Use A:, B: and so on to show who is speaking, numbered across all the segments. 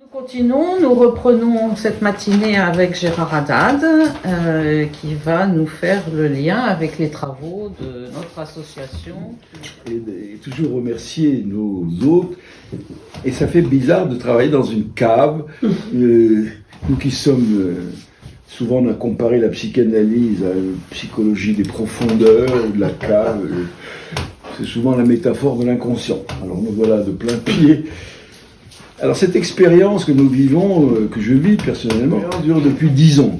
A: Nous continuons, nous reprenons cette matinée avec Gérard Haddad qui va nous faire le lien avec les travaux de notre association.
B: Et toujours remercier nos hôtes. Et ça fait bizarre de travailler dans une cave. Nous qui sommes... souvent on a comparé la psychanalyse à la psychologie des profondeurs, de la cave. C'est souvent la métaphore de l'inconscient. Alors nous voilà de plein pied. Alors cette expérience que nous vivons, que je vis personnellement, dure depuis 10 ans.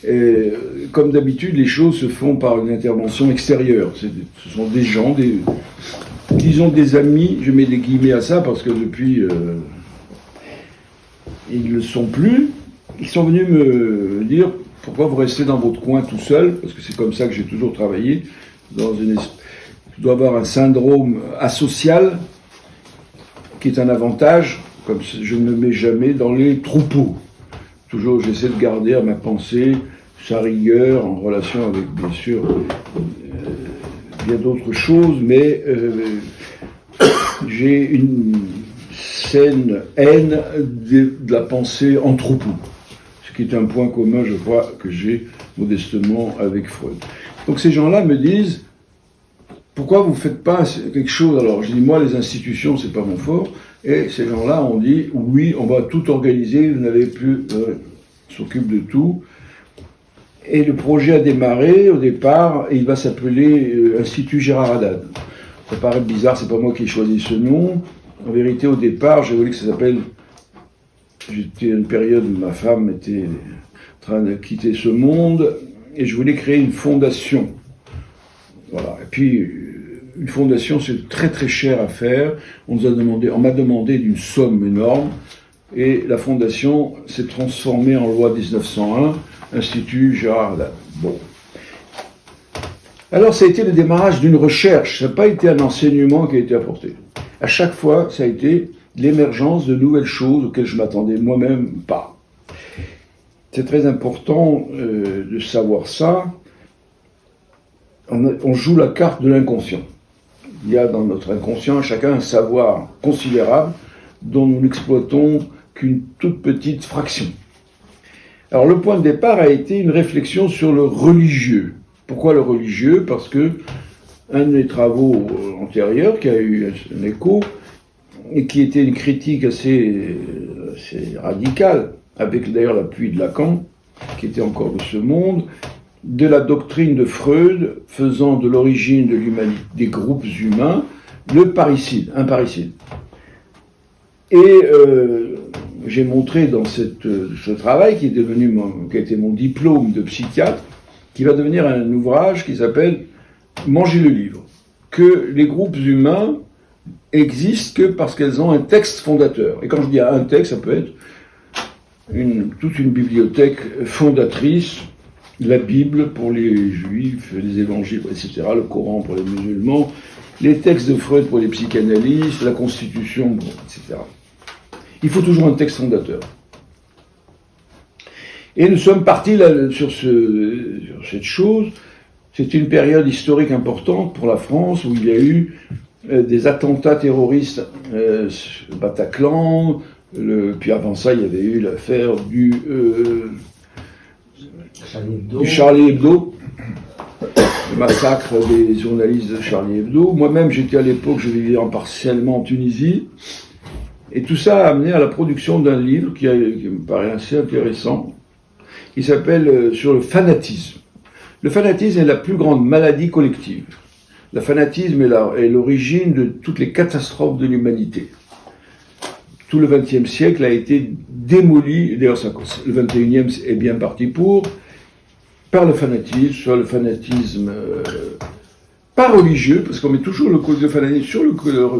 B: Et, comme d'habitude, les choses se font par une intervention extérieure. Ce sont des gens, disons des amis, je mets des guillemets à ça parce que depuis, ils ne le sont plus. Ils sont venus me dire pourquoi vous restez dans votre coin tout seul, parce que c'est comme ça que j'ai toujours travaillé. Je dois avoir un syndrome asocial, qui est un avantage, comme je ne me mets jamais dans les troupeaux. Toujours, j'essaie de garder à ma pensée sa rigueur, en relation avec, bien sûr, bien d'autres choses, mais j'ai une saine haine de la pensée en troupeau, ce qui est un point commun, je crois, que j'ai modestement avec Freud. Donc ces gens-là me disent, pourquoi vous ne faites pas quelque chose? Alors je dis, moi les institutions, c'est pas mon fort. Et ces gens-là ont dit, oui, on va tout organiser, vous n'avez plus, s'occupe de tout. Et le projet a démarré au départ, et il va s'appeler Institut Gérard Haddad. Ça paraît bizarre, c'est pas moi qui ai choisi ce nom. En vérité, au départ, j'ai voulu que ça s'appelle... J'étais à une période où ma femme était en train de quitter ce monde, et je voulais créer une fondation. Voilà. Et puis, une fondation, c'est très très cher à faire. On m'a demandé d'une somme énorme, et la fondation s'est transformée en loi 1901, Institut Gérard Haddad. Bon. Alors, ça a été le démarrage d'une recherche. Ça n'a pas été un enseignement qui a été apporté. À chaque fois, ça a été l'émergence de nouvelles choses auxquelles je m'attendais moi-même pas. C'est très important de savoir ça. On joue la carte de l'inconscient. Il y a dans notre inconscient chacun un savoir considérable dont nous n'exploitons qu'une toute petite fraction. Alors le point de départ a été une réflexion sur le religieux. Pourquoi le religieux? Parce que un de mes travaux antérieurs, qui a eu un écho, et qui était une critique assez radicale, avec d'ailleurs l'appui de Lacan, qui était encore de ce monde, de la doctrine de Freud, faisant de l'origine de l'humanité, des groupes humains, le parricide, un parricide. Et j'ai montré dans ce travail, qui a été mon diplôme de psychiatre, qui va devenir un ouvrage qui s'appelle « Manger le livre », que les groupes humains existent que parce qu'elles ont un texte fondateur. Et quand je dis un texte, ça peut être toute une bibliothèque fondatrice, la Bible pour les juifs, les évangiles, etc., le Coran pour les musulmans, les textes de Freud pour les psychanalystes, la Constitution, etc. Il faut toujours un texte fondateur. Et nous sommes partis là, sur cette chose. C'est une période historique importante pour la France où il y a eu des attentats terroristes, Bataclan, puis avant ça il y avait eu l'affaire du Charlie Hebdo, le massacre des journalistes de Charlie Hebdo. Moi-même j'étais à l'époque, je vivais partiellement en Tunisie, et tout ça a amené à la production d'un livre qui me paraît assez intéressant, qui s'appelle Sur le fanatisme. Le fanatisme est la plus grande maladie collective. Le fanatisme est l'origine de toutes les catastrophes de l'humanité. Tout le XXe siècle a été démoli, d'ailleurs le XXIe est bien parti par le fanatisme, soit le fanatisme pas religieux, parce qu'on met toujours le fanatisme sur le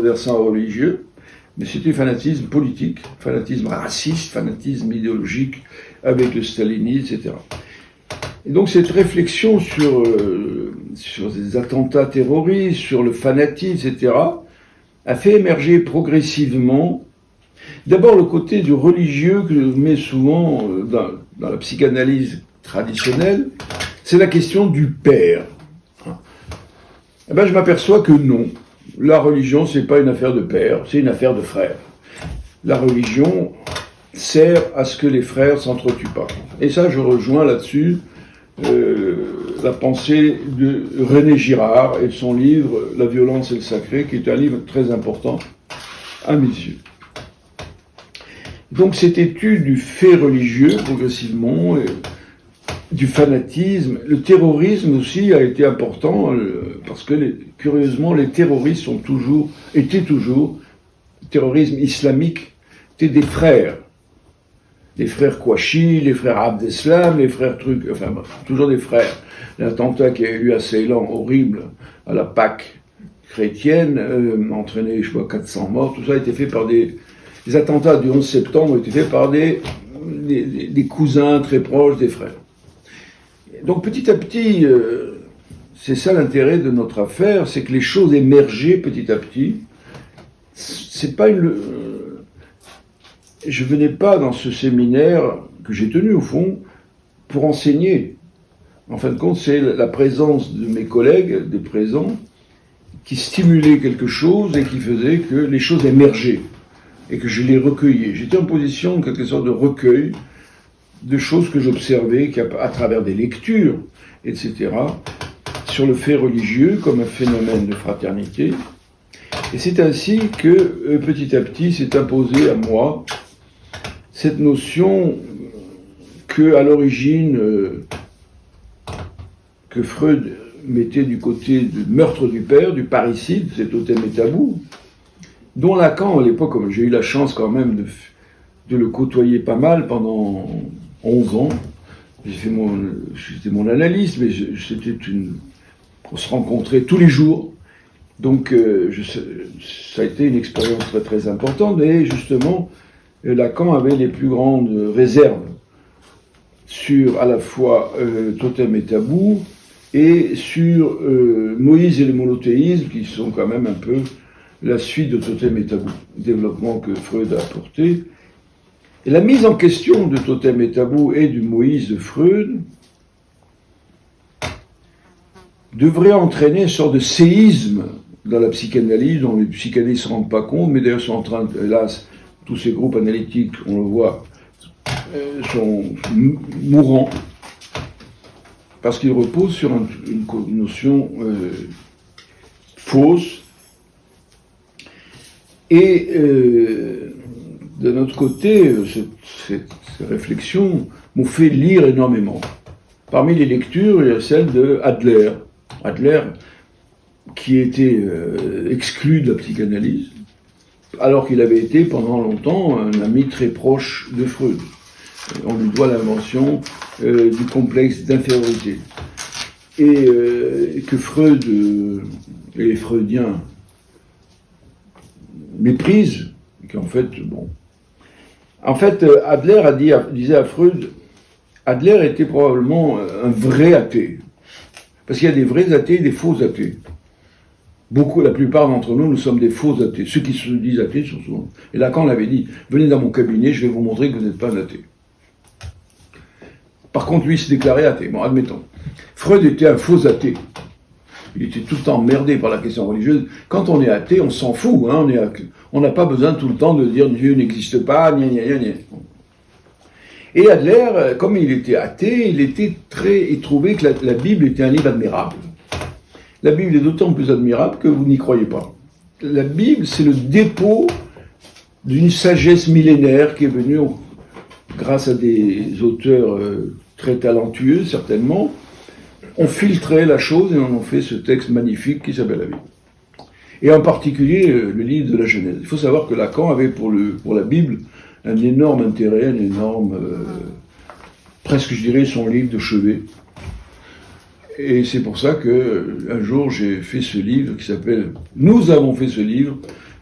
B: versant religieux, mais c'est un fanatisme politique, fanatisme raciste, fanatisme idéologique, avec le stalinisme, etc. Et donc cette réflexion sur des attentats terroristes, sur le fanatisme, etc., a fait émerger progressivement, d'abord le côté du religieux que je mets souvent dans la psychanalyse traditionnelle, c'est la question du père. Eh ben, je m'aperçois que non, la religion c'est pas une affaire de père, c'est une affaire de frère. la religion sert à ce que les frères ne s'entretuent pas. Et ça, je rejoins là-dessus la pensée de René Girard et de son livre « La violence et le sacré », qui est un livre très important à mes yeux. Donc cette étude du fait religieux, progressivement, du fanatisme, le terrorisme aussi a été important, parce que curieusement, les terroristes étaient toujours, le terrorisme islamique, étaient des frères. Les frères Kouachi, les frères Abdeslam, les frères enfin toujours des frères. L'attentat qui a eu à Ceylan, horrible, à la Pâque chrétienne, entraîné, je crois, 400 morts, tout ça a été fait par les attentats du 11 septembre ont été faits par des cousins très proches des frères. Donc petit à petit, c'est ça l'intérêt de notre affaire, c'est que les choses émergeaient petit à petit. C'est pas je venais pas dans ce séminaire que j'ai tenu au fond pour enseigner. En fin de compte, c'est la présence de mes collègues, des présents, qui stimulait quelque chose et qui faisait que les choses émergeaient et que je les recueillais. J'étais en position, en quelque sorte, de recueil de choses que j'observais à travers des lectures, etc., sur le fait religieux comme un phénomène de fraternité. Et c'est ainsi que, petit à petit, s'est imposée à moi cette notion que, à l'origine, que Freud mettait du côté du meurtre du père, du parricide, cet totem et tabou, dont Lacan, à l'époque, comme j'ai eu la chance quand même de le côtoyer pas mal pendant 11 ans, c'était mon analyse, mais on se rencontrait tous les jours, donc ça a été une expérience très très importante, et justement, Lacan avait les plus grandes réserves sur à la fois Totem et Tabou, et sur Moïse et le monothéisme, qui sont quand même un peu la suite de Totem et Tabou, développement que Freud a apporté. Et la mise en question de Totem et Tabou et du Moïse de Freud devrait entraîner une sorte de séisme dans la psychanalyse, dont les psychanalystes ne se rendent pas compte, mais d'ailleurs sont en train, hélas, tous ces groupes analytiques, on le voit, sont mourants, parce qu'ils reposent sur une notion fausse. Et de notre côté, ces réflexions m'ont fait lire énormément. Parmi les lectures, il y a celle de Adler. Adler, qui était exclu de la psychanalyse, alors qu'il avait été pendant longtemps un ami très proche de Freud. On lui doit l'invention du complexe d'infériorité. Et que Freud et les Freudiens méprisent, qu'en fait, bon. En fait, Adler disait à Freud, Adler était probablement un vrai athée. Parce qu'il y a des vrais athées et des faux athées. La plupart d'entre nous sommes des faux athées. Ceux qui se disent athées sont souvent. Et Lacan l'avait dit, venez dans mon cabinet, je vais vous montrer que vous n'êtes pas un athée. Par contre, lui, il se déclarait athée. Bon, admettons. Freud était un faux athée. Il était tout le temps emmerdé par la question religieuse. Quand on est athée, on s'en fout. Hein, on n'a pas besoin tout le temps de dire Dieu n'existe pas, gna gna gna gna. Et Adler, comme il était athée, il trouvait que la Bible était un livre admirable. La Bible est d'autant plus admirable que vous n'y croyez pas. La Bible, c'est le dépôt d'une sagesse millénaire qui est venue grâce à des auteurs très talentueux, certainement. On filtrait la chose et on en fait ce texte magnifique qui s'appelle la Bible. Et en particulier, le livre de la Genèse. Il faut savoir que Lacan avait pour la Bible un énorme intérêt, un énorme, presque je dirais, son livre de chevet. Et c'est pour ça qu'un jour j'ai fait ce livre qui s'appelle « Nous avons fait ce livre »,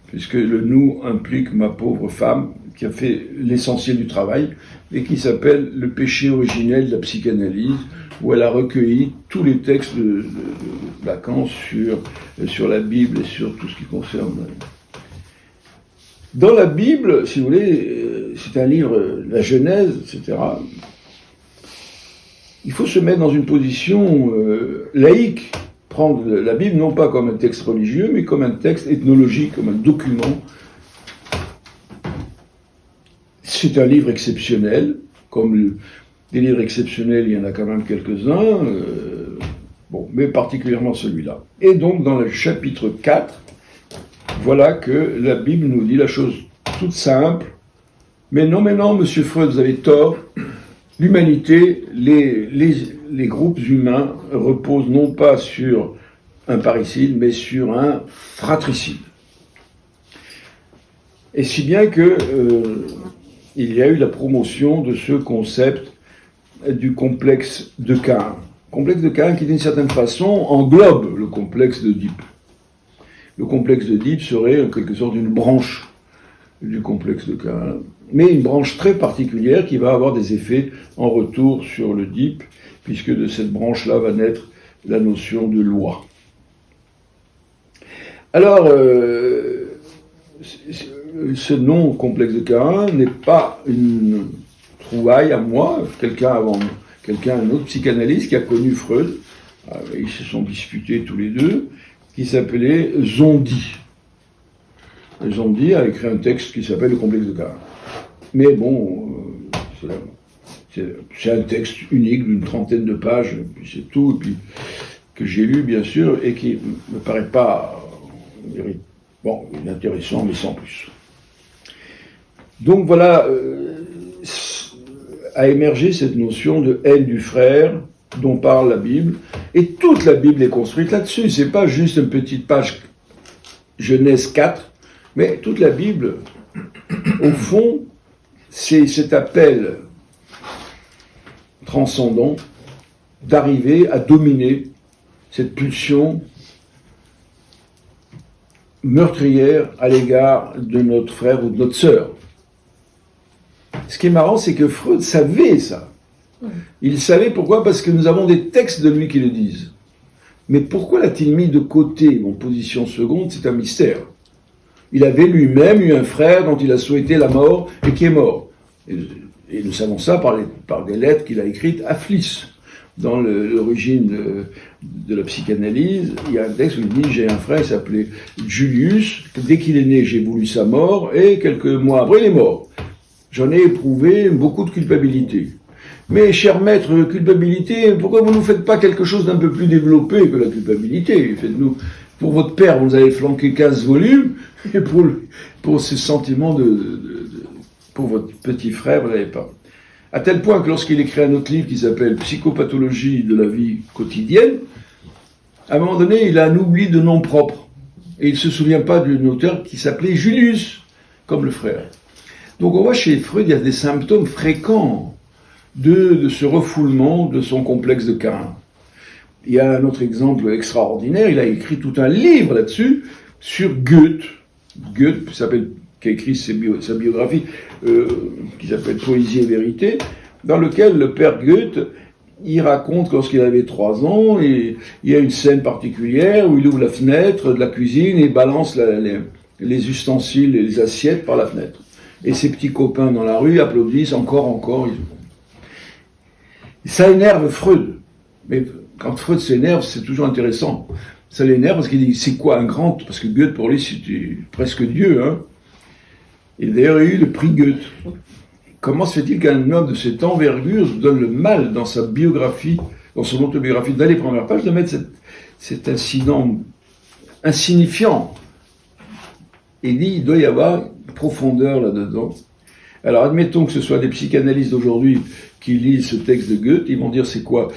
B: puisque le « nous » implique ma pauvre femme qui a fait l'essentiel du travail, et qui s'appelle « Le péché originel de la psychanalyse », où elle a recueilli tous les textes de Lacan sur la Bible et sur tout ce qui concerne. Dans la Bible, si vous voulez, c'est un livre, la Genèse, etc. Il faut se mettre dans une position laïque, prendre la Bible non pas comme un texte religieux, mais comme un texte ethnologique, comme un document c'est un livre exceptionnel, comme des livres exceptionnels, il y en a quand même quelques-uns, mais particulièrement celui-là. Et donc, dans le chapitre 4, voilà que la Bible nous dit la chose toute simple. Mais non, monsieur Freud, vous avez tort. L'humanité, les groupes humains reposent non pas sur un parricide, mais sur un fratricide. Et si bien que il y a eu la promotion de ce concept du complexe de Caïn. Complexe de Caïn qui, d'une certaine façon, englobe le complexe d'Oedipe. Le complexe d'Oedipe serait en quelque sorte une branche du complexe de Caïn, mais une branche très particulière qui va avoir des effets en retour sur l'Oedipe, puisque de cette branche-là va naître la notion de loi. Alors, ce nom complexe de Caïn n'est pas une trouvaille à moi, un autre psychanalyste qui a connu Freud, ils se sont disputés tous les deux, qui s'appelait Zondi. Zondi a écrit un texte qui s'appelle Le complexe de Caïn. Mais bon, c'est un texte unique d'une 30aine de pages, puis c'est tout, et puis que j'ai lu bien sûr, et qui ne me paraît pas intéressant, mais sans plus. Donc voilà, a émergé cette notion de haine du frère dont parle la Bible, et toute la Bible est construite là-dessus. C'est pas juste une petite page Genèse 4, mais toute la Bible, au fond, c'est cet appel transcendant d'arriver à dominer cette pulsion meurtrière à l'égard de notre frère ou de notre sœur. Ce qui est marrant, c'est que Freud savait ça. Il savait pourquoi ? Parce que nous avons des textes de lui qui le disent. Mais pourquoi l'a-t-il mis de côté en position seconde ? C'est un mystère. Il avait lui-même eu un frère dont il a souhaité la mort et qui est mort. Et nous savons ça par des lettres qu'il a écrites à Fliss. Dans l'origine de la psychanalyse, il y a un texte où il dit « J'ai un frère, il s'appelait Julius, dès qu'il est né, j'ai voulu sa mort, et quelques mois après, il est mort. J'en ai éprouvé beaucoup de culpabilité. Mais, cher maître, culpabilité, pourquoi vous ne nous faites pas quelque chose d'un peu plus développé que la culpabilité ? Faites-nous, pour votre père, vous avez flanqué 15 volumes, et pour ce sentiment pour votre petit frère, vous n'avez pas. » À tel point que lorsqu'il écrit un autre livre qui s'appelle « Psychopathologie de la vie quotidienne », à un moment donné, il a un oubli de nom propre. Et il ne se souvient pas d'un auteur qui s'appelait Julius, comme le frère. Donc on voit chez Freud, il y a des symptômes fréquents de ce refoulement de son complexe de Caïn. Il y a un autre exemple extraordinaire, il a écrit tout un livre là-dessus, sur Goethe. Goethe qui a écrit sa biographie, qui s'appelle Poésie et vérité, dans lequel le père Goethe, il raconte lorsqu'il avait 3 ans, et il y a une scène particulière où il ouvre la fenêtre de la cuisine et balance les ustensiles et les assiettes par la fenêtre. Et ses petits copains dans la rue applaudissent encore. Ça énerve Freud. Mais quand Freud s'énerve, c'est toujours intéressant. Ça l'énerve parce qu'il dit, c'est quoi un grand... Parce que Goethe, pour lui, c'était presque Dieu, hein. Et d'ailleurs, il y a eu le prix Goethe. Comment se fait-il qu'un homme de cette envergure se donne le mal dans sa biographie, dans son autobiographie, dans les premières pages, de mettre cet incident insignifiant ? Et il dit, il doit y avoir une profondeur là-dedans. Alors, admettons que ce soit des psychanalystes d'aujourd'hui qui lisent ce texte de Goethe, ils vont dire, c'est quoi ?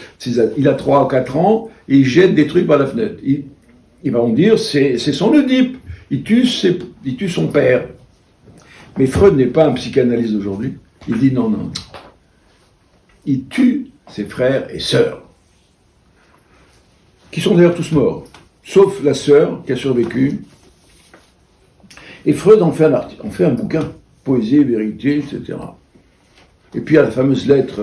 B: Il a 3 ou 4 ans, et il jette des trucs par la fenêtre. Ils vont dire, c'est son Oedipe. Il tue son père. Mais Freud n'est pas un psychanalyste d'aujourd'hui. Il dit non. Il tue ses frères et sœurs, qui sont d'ailleurs tous morts, sauf la sœur qui a survécu. Et Freud en fait un bouquin, Poésie et vérité, etc. Et puis il y a la fameuse lettre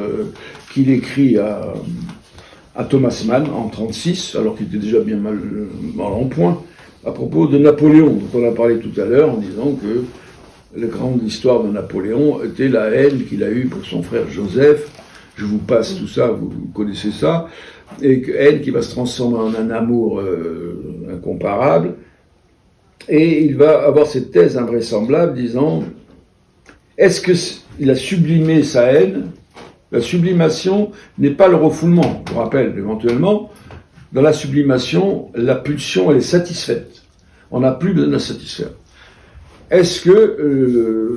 B: qu'il écrit à Thomas Mann en 1936, alors qu'il était déjà bien mal en point, à propos de Napoléon, dont on a parlé tout à l'heure, en disant que la grande histoire de Napoléon était la haine qu'il a eue pour son frère Joseph. Je vous passe tout ça, vous connaissez ça. Et haine qui va se transformer en un amour incomparable. Et il va avoir cette thèse invraisemblable disant Est-ce qu'il a sublimé sa haine? La sublimation n'est pas le refoulement. Je vous rappelle, éventuellement, dans la sublimation, la pulsion, elle est satisfaite. On n'a plus besoin de la satisfaire. Est-ce que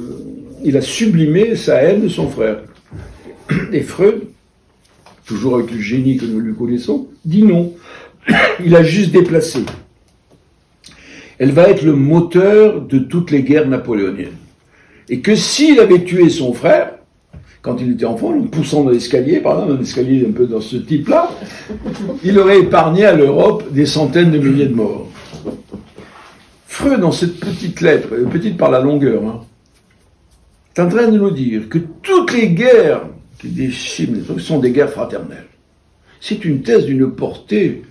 B: il a sublimé sa haine de son frère? Et Freud, toujours avec le génie que nous lui connaissons, dit non. Il a juste déplacé. Elle va être le moteur de toutes les guerres napoléoniennes. Et que s'il avait tué son frère, quand il était enfant, en le poussant dans l'escalier, par exemple, un escalier un peu dans ce type-là, il aurait épargné à l'Europe des centaines de milliers de morts. Freud, dans cette petite lettre, petite par la longueur, est en train de nous dire que toutes les guerres qui déchiment les trucs sont des guerres fraternelles. C'est une thèse d'une portée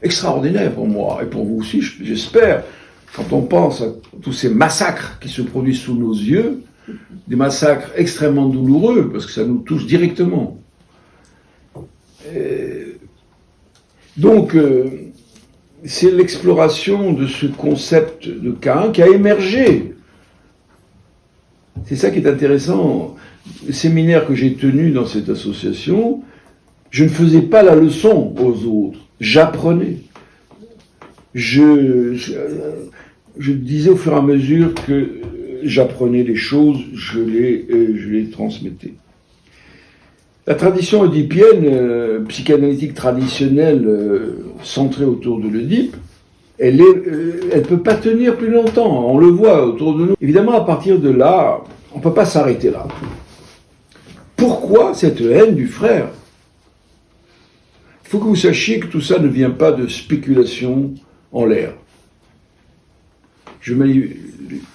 B: extraordinaire pour moi, et pour vous aussi, j'espère, quand on pense à tous ces massacres qui se produisent sous nos yeux, des massacres extrêmement douloureux, parce que ça nous touche directement. Donc, c'est l'exploration de ce concept de Caïn qui a émergé. C'est ça qui est intéressant. Les séminaires que j'ai tenus dans cette association, je ne faisais pas la leçon aux autres, j'apprenais. Je disais au fur et à mesure que j'apprenais les choses, je les transmettais. La tradition oedipienne, psychanalytique traditionnelle, centrée autour de l'Oedipe, elle peut pas tenir plus longtemps. On le voit autour de nous. Évidemment, à partir de là, on peut pas s'arrêter là. Pourquoi cette haine du frère? Il faut que vous sachiez que tout ça ne vient pas de spéculation en l'air.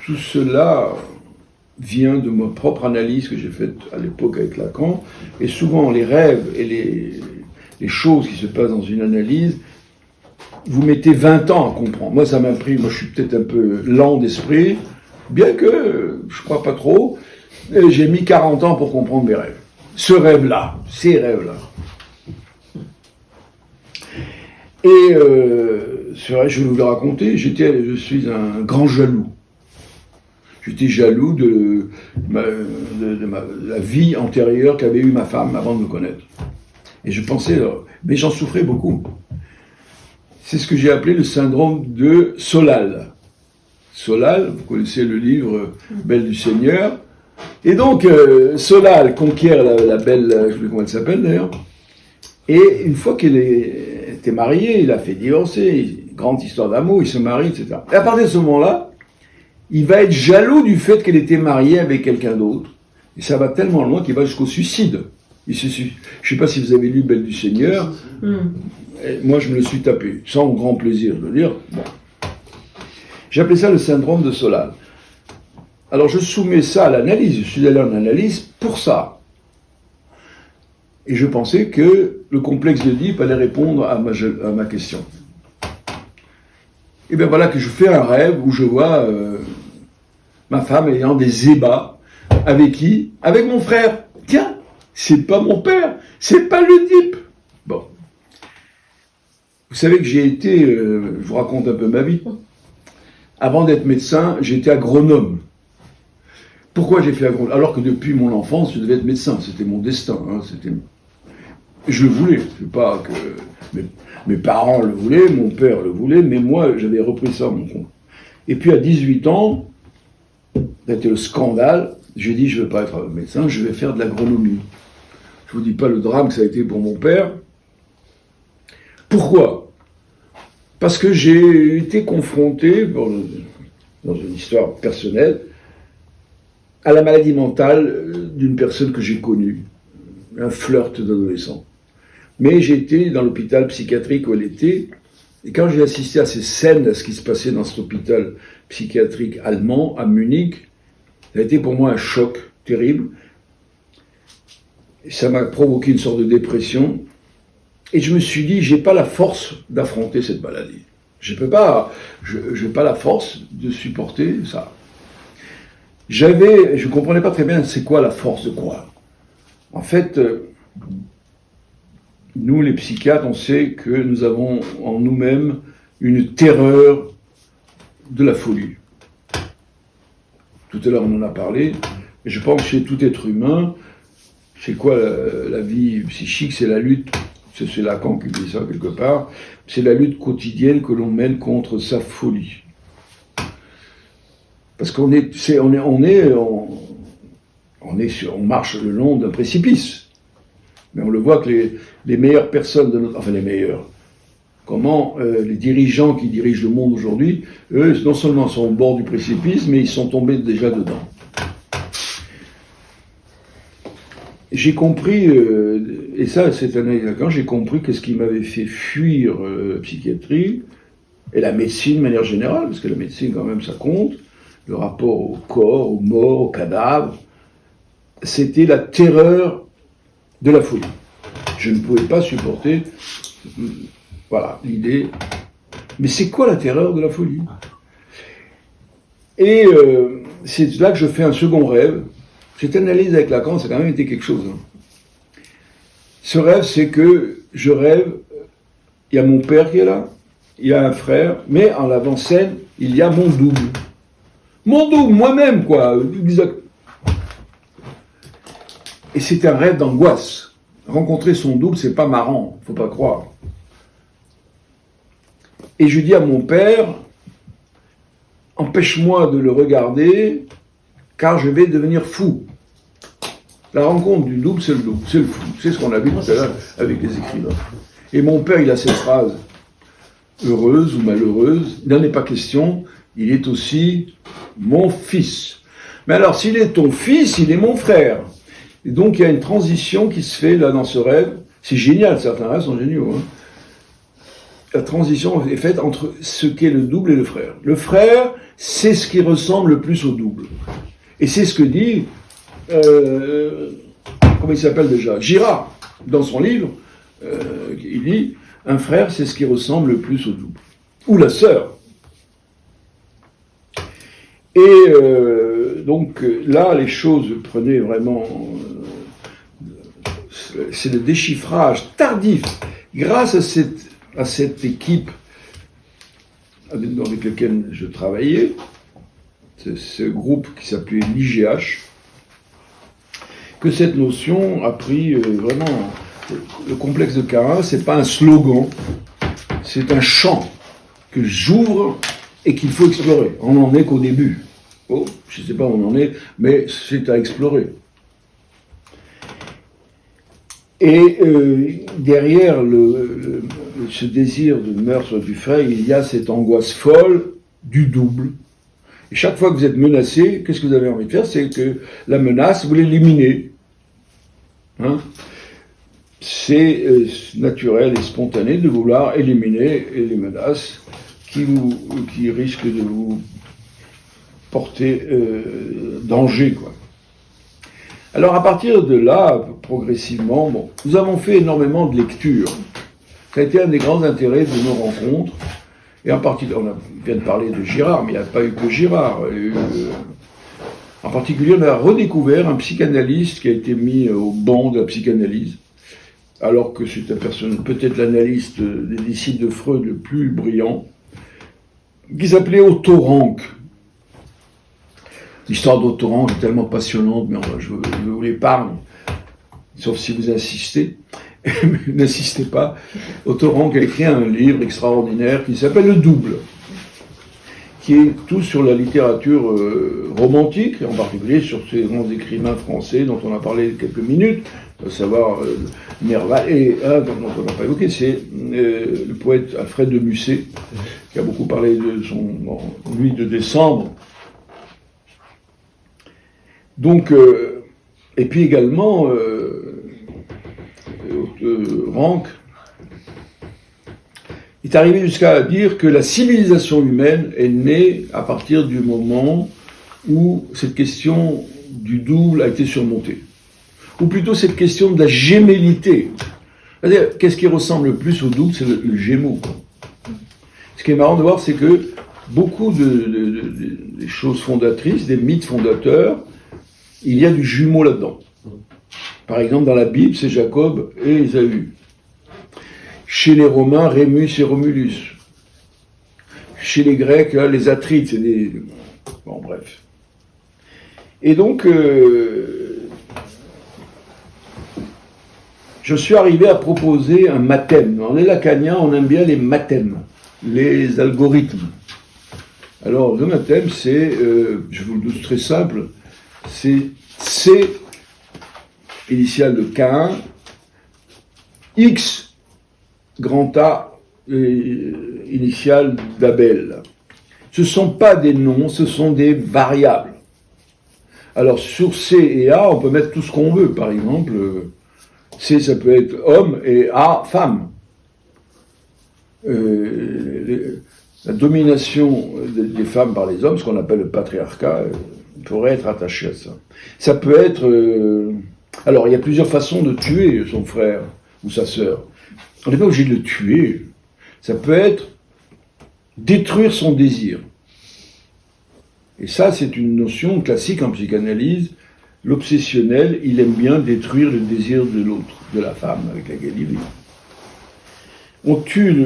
B: Tout cela vient de ma propre analyse que j'ai faite à l'époque avec Lacan, et souvent les rêves et les choses qui se passent dans une analyse, vous mettez 20 ans à comprendre. Moi, ça m'a pris, je suis peut-être un peu lent d'esprit, bien que je crois pas trop, et j'ai mis 40 ans pour comprendre mes rêves. Ce rêve-là, ces rêves-là. Et c'est vrai, je vais vous le raconter, je suis un grand jaloux. J'étais jaloux de la vie antérieure qu'avait eue ma femme avant de me connaître. Et je pensais, mais j'en souffrais beaucoup. C'est ce que j'ai appelé le syndrome de Solal. Solal, vous connaissez le livre Belle du Seigneur. Et donc, Solal conquiert la belle, je ne sais plus comment elle s'appelle d'ailleurs. Et une fois qu'elle était mariée, il a fait divorcer, grande histoire d'amour, il se marie, etc. Et à partir de ce moment-là, il va être jaloux du fait qu'elle était mariée avec quelqu'un d'autre. Et ça va tellement loin qu'il va jusqu'au suicide. Je ne sais pas si vous avez lu Belle du Seigneur. Moi, je me le suis tapé, sans grand plaisir de le lire. Bon. J'appelais ça le syndrome de Solal. Alors, je soumets ça à l'analyse. Je suis allé en analyse pour ça. Et je pensais que le complexe d'Oedipe allait répondre à ma question. Et bien voilà que je fais un rêve où je vois ma femme ayant des ébats. Avec qui? Avec mon frère. Tiens, c'est pas mon père, c'est pas l'Oedipe. Bon. Vous savez que j'ai été, je vous raconte un peu ma vie. Avant d'être médecin, j'étais agronome. Pourquoi j'ai fait agronome? Alors que depuis mon enfance, je devais être médecin. C'était mon destin. Je le voulais. C'est pas que mes parents le voulaient, mon père le voulait, mais moi, j'avais repris ça à mon compte. Et puis à 18 ans, c'était le scandale. J'ai dit, je ne veux pas être médecin, je vais faire de l'agronomie. Je ne vous dis pas le drame que ça a été pour mon père. Pourquoi? Parce que j'ai été confronté, dans une histoire personnelle, à la maladie mentale d'une personne que j'ai connue, un flirt d'adolescent. Mais j'étais dans l'hôpital psychiatrique où elle était, et quand j'ai assisté à ces scènes, à ce qui se passait dans cet hôpital psychiatrique allemand, à Munich, ça a été pour moi un choc terrible. Et ça m'a provoqué une sorte de dépression. Et je me suis dit, j'ai pas la force d'affronter cette maladie. Je n'ai pas la force de supporter ça. Je ne comprenais pas très bien c'est quoi la force de croire. En fait, nous les psychiatres, on sait que nous avons en nous-mêmes une terreur de la folie. Tout à l'heure on en a parlé, Et je pense que chez tout être humain, c'est quoi la vie psychique? C'est la lutte, c'est Lacan qui dit ça quelque part, c'est la lutte quotidienne que l'on mène contre sa folie. Parce qu'on marche le long d'un précipice. Mais on le voit que les meilleures personnes, enfin les meilleures, les dirigeants qui dirigent le monde aujourd'hui, eux, non seulement sont au bord du précipice, mais ils sont tombés déjà dedans. J'ai compris, et ça c'est un exemple, j'ai compris que ce qui m'avait fait fuir la psychiatrie, et la médecine de manière générale, parce que la médecine quand même ça compte, le rapport au corps, aux morts, aux cadavres, c'était la terreur de la folie. Je ne pouvais pas supporter, l'idée. Mais c'est quoi la terreur de la folie? Et c'est là que je fais un second rêve. Cette analyse avec Lacan, ça a quand même été quelque chose. Ce rêve, c'est que je rêve, il y a mon père qui est là, il y a un frère, mais en l'avant-scène, il y a mon double. Mon double, moi-même, quoi. Exact. Et c'est un rêve d'angoisse. Rencontrer son double, c'est pas marrant, faut pas croire. Et je dis à mon père, empêche-moi de le regarder, car je vais devenir fou. La rencontre du double, c'est le double, c'est le fou. C'est ce qu'on a vu tout à l'heure avec les écrivains. Et mon père, il a cette phrase, heureuse ou malheureuse, il n'en est pas question, il est aussi mon fils. Mais alors, s'il est ton fils, il est mon frère. Et donc, il y a une transition qui se fait là dans ce rêve. C'est génial, certains rêves sont géniaux. Hein. La transition est faite entre ce qu'est le double et le frère. Le frère, c'est ce qui ressemble le plus au double. Et c'est ce que dit, comment il s'appelle déjà, Girard, dans son livre, il dit, un frère, c'est ce qui ressemble le plus au double. Ou la sœur. Et donc là, les choses prenaient vraiment... c'est le déchiffrage tardif, grâce à cette équipe avec laquelle je travaillais, ce groupe qui s'appelait l'IGH, que cette notion a pris vraiment... Le complexe de Carin, c'est pas un slogan, c'est un champ que j'ouvre et qu'il faut explorer. On n'en est qu'au début. Oh, je ne sais pas où on en est, mais c'est à explorer. Et derrière ce désir de meurtre du frère, il y a cette angoisse folle du double. Et chaque fois que vous êtes menacé, qu'est-ce que vous avez envie de faire? C'est que la menace, vous l'éliminez. Hein? C'est naturel et spontané de vouloir éliminer les menaces qui risquent de vous porter danger, quoi. Alors à partir de là, progressivement, nous avons fait énormément de lectures. Ça a été un des grands intérêts de nos rencontres. Et en particulier, on vient de parler de Girard, mais il n'y a pas eu que Girard. En particulier, on a redécouvert un psychanalyste qui a été mis au banc de la psychanalyse, alors que c'est peut-être l'analyste des disciples de Freud le plus brillant, qui s'appelait Otto Rank. L'histoire d'Otto Rank est tellement passionnante, mais je vous l'épargne, sauf si vous insistez. N'insistez pas. Otto Rank a écrit un livre extraordinaire qui s'appelle Le Double, qui est tout sur la littérature romantique, en particulier sur ces grands écrivains français dont on a parlé quelques minutes, à savoir Nerval, et un dont on n'a pas évoqué, c'est le poète Alfred de Musset, qui a beaucoup parlé de son Nuit de décembre. Donc, et puis également, Rank est arrivé jusqu'à dire que la civilisation humaine est née à partir du moment où cette question du double a été surmontée. Ou plutôt cette question de la gémellité. C'est-à-dire, qu'est-ce qui ressemble le plus au double? C'est le gémeau. Ce qui est marrant de voir, c'est que beaucoup des choses fondatrices, des mythes fondateurs, il y a du jumeau là-dedans. Par exemple, dans la Bible, c'est Jacob et Ésaü. Chez les Romains, Rémus et Romulus. Chez les Grecs, les Atrides, c'est des... Bon, bref. Et donc, je suis arrivé à proposer un mathème. Dans les lacaniens, on aime bien les mathèmes, les algorithmes. Alors, le mathème, c'est, je vous le dis très simple, c'est C, initiale de Caïn, X, grand A, initiale d'Abel. Ce ne sont pas des noms, ce sont des variables. Alors, sur C et A, on peut mettre tout ce qu'on veut. Par exemple, C, ça peut être homme et A, femme. La domination des femmes par les hommes, ce qu'on appelle le patriarcat, pourrait être attaché à ça. Ça peut être... alors, il y a plusieurs façons de tuer son frère ou sa sœur. On n'est pas obligé de le tuer. Ça peut être détruire son désir. Et ça, c'est une notion classique en psychanalyse. L'obsessionnel, il aime bien détruire le désir de l'autre, de la femme avec laquelle il vit. On tue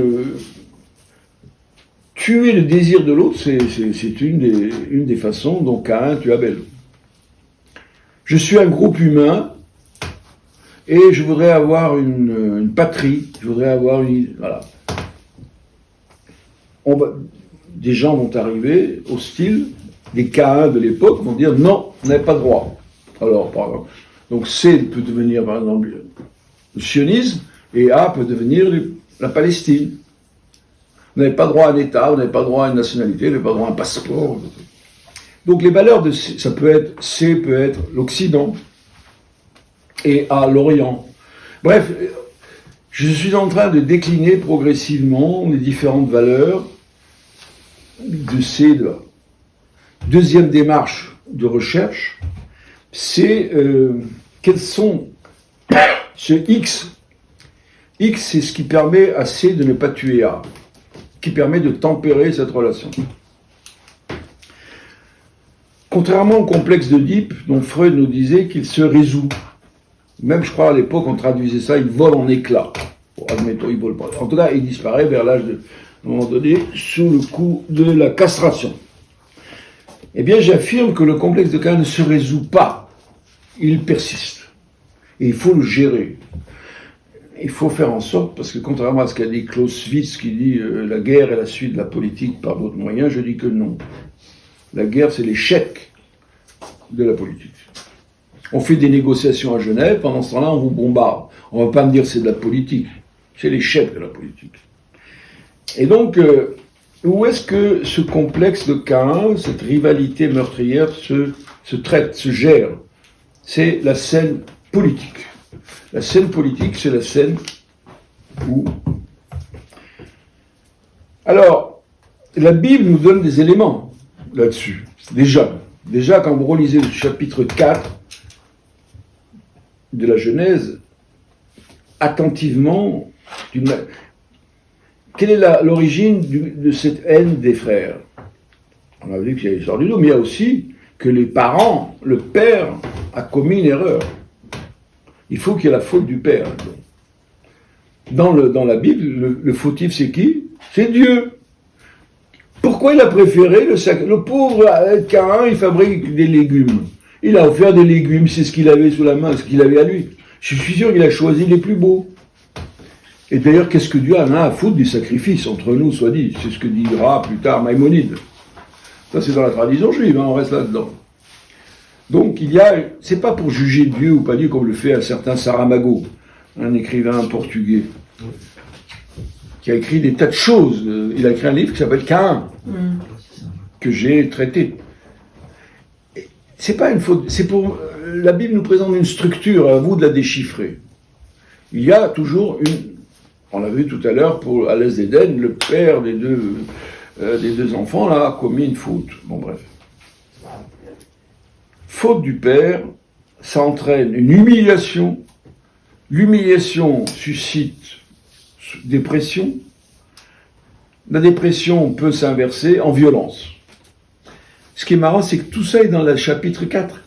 B: tuer le désir de l'autre, c'est une des façons dont Caïn tue Abel. Je suis un groupe humain et je voudrais avoir une patrie, je voudrais avoir une... Voilà. Des gens vont arriver, hostiles, des Caïns de l'époque vont dire non, on n'avez pas de droit. Alors, par exemple, donc C peut devenir, par exemple, le sionisme, et A peut devenir la Palestine. Vous n'avez pas droit à un État, vous n'avez pas droit à une nationalité, vous n'avez pas droit à un passeport. Donc les valeurs de C, ça peut être, C peut être l'Occident, et A l'Orient. Bref, je suis en train de décliner progressivement les différentes valeurs de C et de A. Deuxième démarche de recherche, c'est quels sont ce X. X, c'est ce qui permet à C de ne pas tuer A, qui permet de tempérer cette relation. Contrairement au complexe d'Oedipe, dont Freud nous disait qu'il se résout. Même, je crois, à l'époque, on traduisait ça, il vole en éclats. Bon, admettons, il vole pas. En tout cas, il disparaît vers l'âge de, à un moment donné, sous le coup de la castration. Eh bien, j'affirme que le complexe de Caïn ne se résout pas. Il persiste. Et il faut le gérer. Il faut faire en sorte, parce que contrairement à ce qu'a dit Clausewitz, qui dit la guerre est la suite de la politique par d'autres moyens, je dis que non. La guerre, c'est l'échec de la politique. On fait des négociations à Genève, pendant ce temps-là, on vous bombarde. On ne va pas me dire que c'est de la politique. C'est l'échec de la politique. Et donc, où est-ce que ce complexe de Caïn, cette rivalité meurtrière, se traite, se gère? C'est la scène politique. La scène politique, c'est la scène où... Alors, la Bible nous donne des éléments là-dessus. Déjà, quand vous relisez le chapitre 4 de la Genèse, attentivement, quelle est l'origine de cette haine des frères? On a vu qu'il y a l'histoire du loup, mais il y a aussi que les parents, le père, a commis une erreur. Il faut qu'il y ait la faute du père. Dans la Bible, le fautif, c'est qui? C'est Dieu. Pourquoi il a préféré le pauvre Caïn, il fabrique des légumes. Il a offert des légumes, c'est ce qu'il avait sous la main, ce qu'il avait à lui. Je suis sûr qu'il a choisi les plus beaux. Et d'ailleurs, qu'est-ce que Dieu en a à foutre des sacrifices, entre nous, soit dit? C'est ce que dira plus tard Maïmonide. Ça, c'est dans la tradition juive, on reste là-dedans. Donc, c'est pas pour juger Dieu ou pas Dieu, comme le fait un certain Saramago, un écrivain portugais, qui a écrit des tas de choses. Il a écrit un livre qui s'appelle Caïn, que j'ai traité. C'est pas une faute, c'est pour... La Bible nous présente une structure, à vous de la déchiffrer. Il y a toujours on l'a vu tout à l'heure, à l'Est d'Éden, le père des deux enfants, là, a commis une faute. Bon, bref. Faute du père, ça entraîne une humiliation. L'humiliation suscite dépression. La dépression peut s'inverser en violence. Ce qui est marrant, c'est que tout ça est dans le chapitre 4.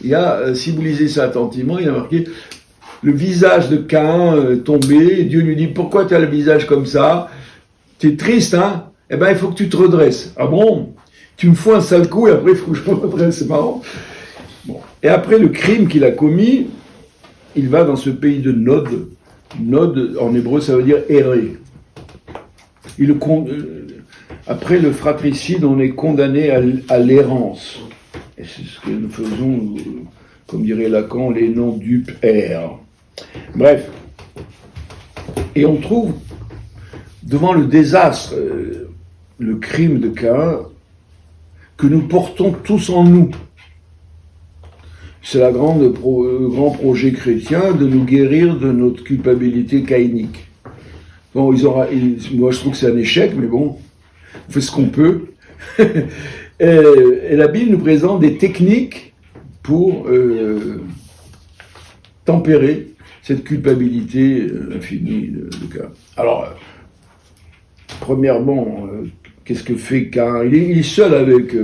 B: Il y a, si vous lisez ça attentivement, il y a marqué le visage de Caïn tombé, et Dieu lui dit, pourquoi tu as le visage comme ça? Tu es triste, hein? Eh bien, il faut que tu te redresses. Ah bon? Tu me fous un sale coup et après il faut que je me redresse, c'est marrant. Bon. Et après le crime qu'il a commis, il va dans ce pays de Nod. Nod, en hébreu, ça veut dire errer. Après le fratricide, on est condamné à l'errance. Et c'est ce que nous faisons, comme dirait Lacan, les non-dupes errent. Bref. Et on trouve, devant le désastre, le crime de Caïn, que nous portons tous en nous. C'est le grand projet chrétien de nous guérir de notre culpabilité caïnique. Bon, moi je trouve que c'est un échec, mais bon, on fait ce qu'on peut. et la Bible nous présente des techniques pour tempérer cette culpabilité infinie de Caïn. Alors, premièrement, qu'est-ce que fait Caïn ? Il est seul avec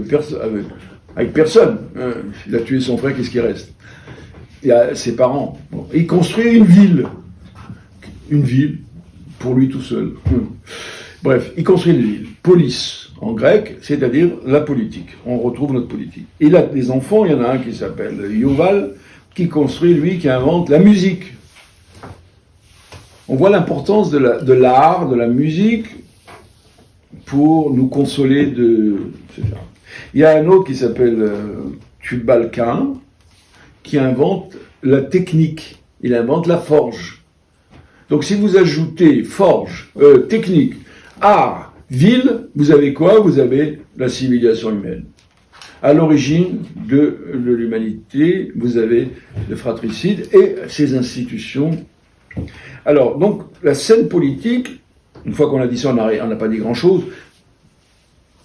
B: personne. Hein. Il a tué son frère, qu'est-ce qui reste ? Il a ses parents. Bon. Il construit une ville. Une ville, pour lui tout seul. Bref, il construit une ville. Polis, en grec, c'est-à-dire la politique. On retrouve notre politique. Il a des enfants, il y en a un qui s'appelle Yuval, qui construit, lui, qui invente la musique. On voit l'importance de l'art, de la musique, pour nous consoler de... Il y a un autre qui s'appelle Tubal-Caïn, qui invente la technique. Il invente la forge. Donc si vous ajoutez forge, technique, art, ville, vous avez quoi ? Vous avez la civilisation humaine. À l'origine de l'humanité, vous avez le fratricide et ses institutions. Alors, donc, la scène politique, une fois qu'on a dit ça, on n'a pas dit grand-chose.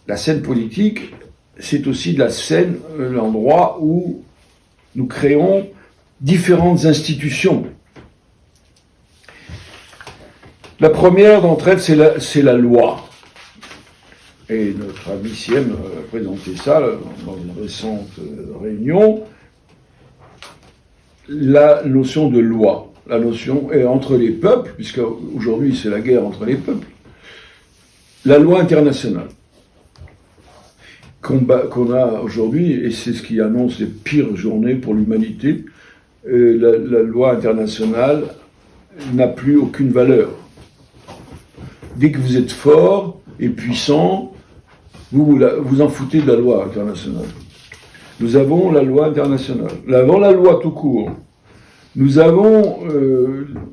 B: La scène politique, c'est aussi de la scène, l'endroit où nous créons différentes institutions. La première d'entre elles, c'est la loi. Et notre ami Siem a présenté ça dans une récente réunion. La notion de loi, la notion est entre les peuples, puisque aujourd'hui c'est la guerre entre les peuples. La loi internationale qu'on a aujourd'hui, et c'est ce qui annonce les pires journées pour l'humanité, la loi internationale n'a plus aucune valeur. Dès que vous êtes fort et puissant, vous en foutez de la loi internationale. Nous avons la loi internationale. Nous avons la loi tout court. Nous avons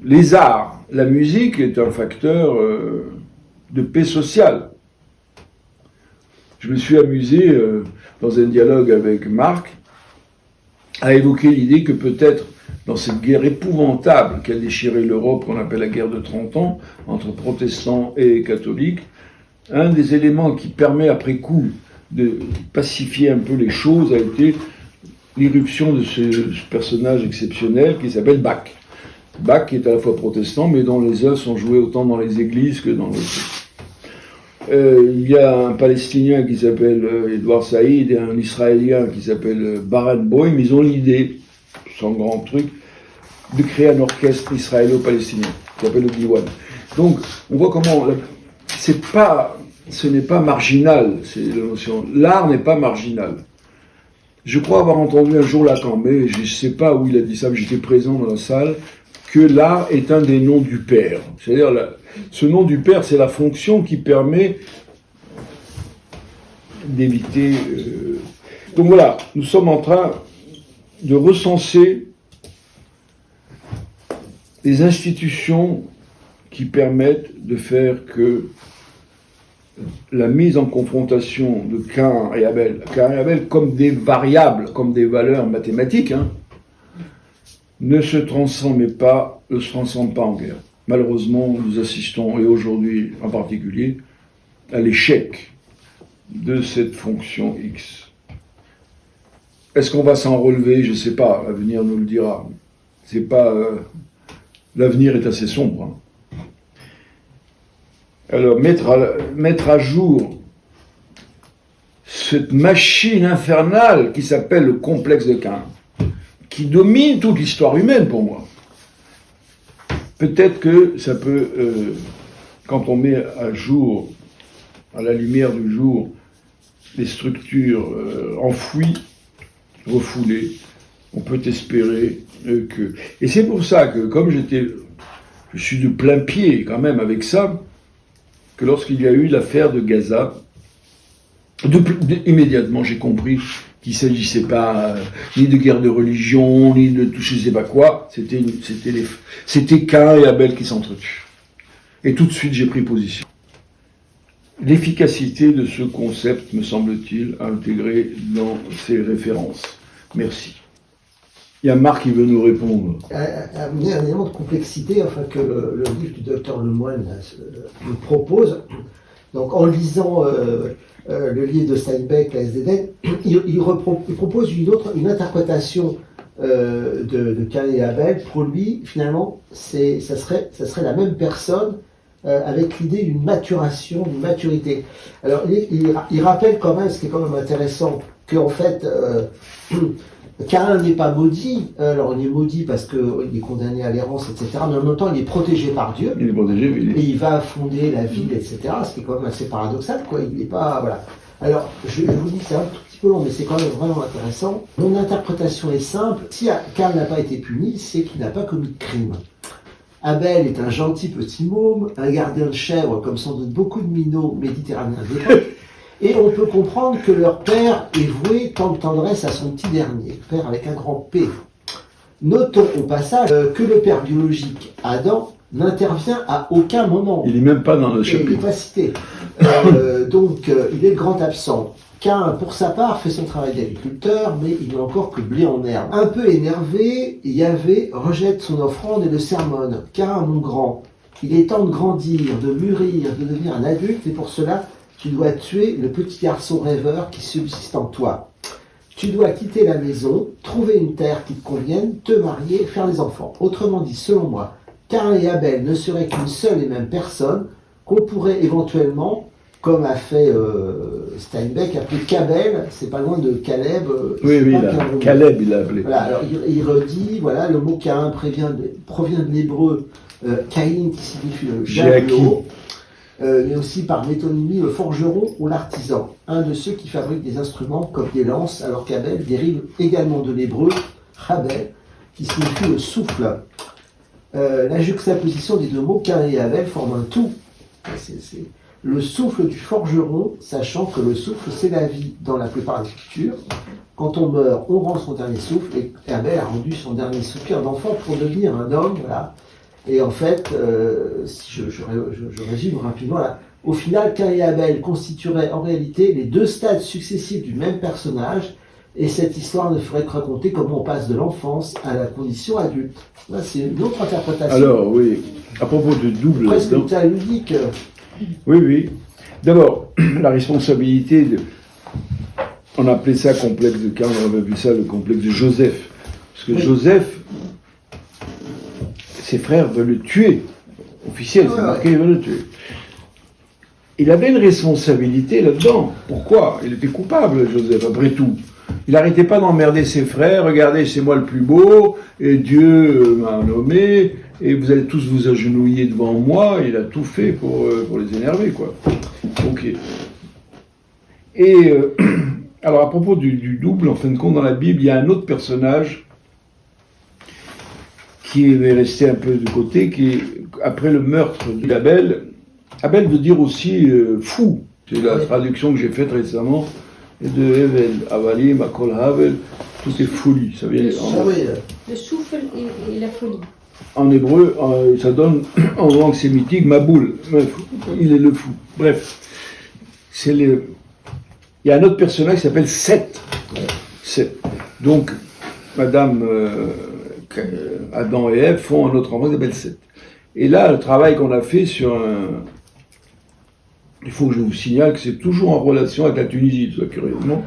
B: les arts. La musique est un facteur de paix sociale. Je me suis amusé, dans un dialogue avec Marc, à évoquer l'idée que peut-être, dans cette guerre épouvantable qui a déchiré l'Europe, qu'on appelle la guerre de 30 ans, entre protestants et catholiques, un des éléments qui permet après coup de pacifier un peu les choses a été l'irruption de ce personnage exceptionnel qui s'appelle Bach. Bach qui est à la fois protestant, mais dont les œuvres sont jouées autant dans les églises que dans le... il y a un Palestinien qui s'appelle Edouard Saïd et un Israélien qui s'appelle Barenboim. Ils ont l'idée, sans grand truc, de créer un orchestre israélo-palestinien qui s'appelle le Diwan. Donc, on voit comment ce n'est pas marginal, c'est la notion. L'art n'est pas marginal. Je crois avoir entendu un jour Lacan, mais je ne sais pas où il a dit ça, mais j'étais présent dans la salle, que l'art est un des noms du Père. C'est-à-dire, ce nom du Père, c'est la fonction qui permet d'éviter... Donc voilà, nous sommes en train de recenser des institutions qui permettent de faire que la mise en confrontation de Caïn et Abel comme des variables, comme des valeurs mathématiques, ne se transforme pas en guerre. Malheureusement, nous assistons, et aujourd'hui en particulier, à l'échec de cette fonction X. Est-ce qu'on va s'en relever ? Je ne sais pas, l'avenir nous le dira. C'est pas... l'avenir est assez sombre. Alors, mettre à jour cette machine infernale qui s'appelle le complexe de Caïn, qui domine toute l'histoire humaine pour moi. Peut-être que ça peut, quand on met à jour, à la lumière du jour, les structures enfouies, refoulées, on peut espérer que... Et c'est pour ça que, comme je suis de plein pied quand même avec ça, que lorsqu'il y a eu l'affaire de Gaza, immédiatement j'ai compris qu'il ne s'agissait pas ni de guerre de religion, ni de tout je ne sais pas quoi, c'était Caïn et Abel qui s'entretuent. Et tout de suite j'ai pris position. L'efficacité de ce concept, me semble-t-il, intégré dans ces références. Merci. Il y a Marc qui veut nous répondre.
C: Amener un élément de complexité, enfin que le livre du docteur Lemoine nous propose. Donc en lisant le livre de Steinbeck, la SDN, il propose une interprétation de Caïn et Abel. Pour lui, finalement, ça serait la même personne avec l'idée d'une maturation, d'une maturité. Alors il rappelle quand même, ce qui est quand même intéressant, qu'en fait, Caïn n'est pas maudit. Alors il est maudit parce qu'il est condamné à l'errance, etc. Mais en même temps, il est protégé par Dieu.
B: Il est protégé,
C: et il va fonder la ville, etc. Ce qui est quand même assez paradoxal, quoi. Il n'est pas, voilà. Alors, je vous dis, c'est un tout petit peu long, mais c'est quand même vraiment intéressant. Mon interprétation est simple. Si Caïn n'a pas été puni, c'est qu'il n'a pas commis de crime. Abel est un gentil petit môme, un gardien de chèvre, comme sans doute beaucoup de minots méditerranéens d'époque. Et on peut comprendre que leur père est voué tant de tendresse à son petit dernier, père avec un grand P. Notons au passage que le père biologique, Adam, n'intervient à aucun moment.
B: Il n'est même pas dans le chapitre.
C: Il n'est pas cité. Donc, il est le grand absent. Caïn, pour sa part, fait son travail d'agriculteur, mais il n'a encore que blé en herbe. Un peu énervé, Yahvé rejette son offrande et le sermonne. Caïn, mon grand, il est temps de grandir, de mûrir, de devenir un adulte, et pour cela, tu dois tuer le petit garçon rêveur qui subsiste en toi. Tu dois quitter la maison, trouver une terre qui te convienne, te marier, faire des enfants. Autrement dit, selon moi, Caïn et Abel ne seraient qu'une seule et même personne qu'on pourrait éventuellement, comme a fait Steinbeck, appeler Cabel, c'est pas loin de Caleb.
B: Oui, Caleb il l'a appelé.
C: Voilà, alors il redit, voilà, le mot Caïn provient de l'hébreu Caïn qui signifie le javelot. Mais aussi par métonymie le forgeron ou l'artisan, un de ceux qui fabriquent des instruments comme des lances, alors qu'Abel dérive également de l'hébreu Habel, qui signifie le souffle. La juxtaposition des deux mots, Caïn et Abel, forme un tout. C'est le souffle du forgeron, sachant que le souffle, c'est la vie dans la plupart des cultures. Quand on meurt, on rend son dernier souffle, et Abel a rendu son dernier soupir d'enfant pour devenir un homme, voilà. Et en fait, si je résume rapidement, là, au final, Caïn et Abel constitueraient en réalité les deux stades successifs du même personnage, et cette histoire ne ferait que raconter comment on passe de l'enfance à la condition adulte. Là, c'est une autre interprétation.
B: Alors, oui, à propos de double...
C: Presque ludique.
B: Oui. D'abord, la responsabilité on appelait ça complexe de Caïn, on avait vu ça le complexe de Joseph. Parce que Joseph, ses frères veulent le tuer. Officiel, c'est marqué, ils veulent le tuer. Il avait une responsabilité là-dedans. Pourquoi ? Il était coupable, Joseph, après tout. Il n'arrêtait pas d'emmerder ses frères. Regardez, c'est moi le plus beau, et Dieu m'a nommé, et vous allez tous vous agenouiller devant moi. Il a tout fait pour les énerver, quoi. Ok. Et alors, à propos du double, en fin de compte, dans la Bible, il y a un autre personnage qui est resté un peu de côté, qui est, après le meurtre d'Abel, Abel veut dire aussi fou. C'est la traduction que j'ai faite récemment de Evel, Avalim, Akol Havel, tout est folie. Ça vient
D: Le souffle et la folie.
B: En hébreu, ça donne en langue sémitique Maboul. Il est le fou. Bref, il y a un autre personnage qui s'appelle Seth. Donc, Madame Adam et Ève font un autre enfant qui s'appelle Seth. Et là, le travail qu'on a fait sur un... Il faut que je vous signale que c'est toujours en relation avec la Tunisie, tout ça, curieusement.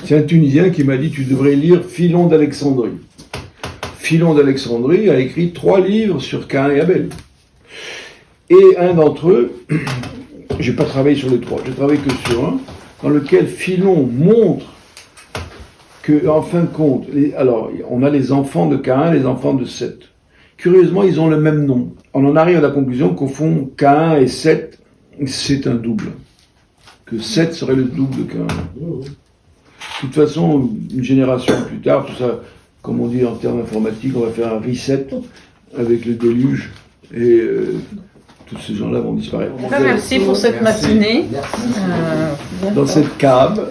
B: C'est un Tunisien qui m'a dit « Tu devrais lire Philon d'Alexandrie ». Philon d'Alexandrie a écrit 3 livres sur Caïn et Abel. Et un d'entre eux, j'ai pas travaillé sur les 3, j'ai travaillé que sur un, dans lequel Philon montre que, en fin de compte, alors, on a les enfants de Caïn, les enfants de Seth. Curieusement, ils ont le même nom. On en arrive à la conclusion qu'au fond, Caïn et Seth, c'est un double. que 7 serait le double de 15. De toute façon, une génération plus tard, tout ça, comme on dit en termes informatiques, on va faire un reset avec le déluge et tous ces gens-là vont disparaître.
A: Merci pour cette matinée.
C: Merci.
B: Dans cette cave.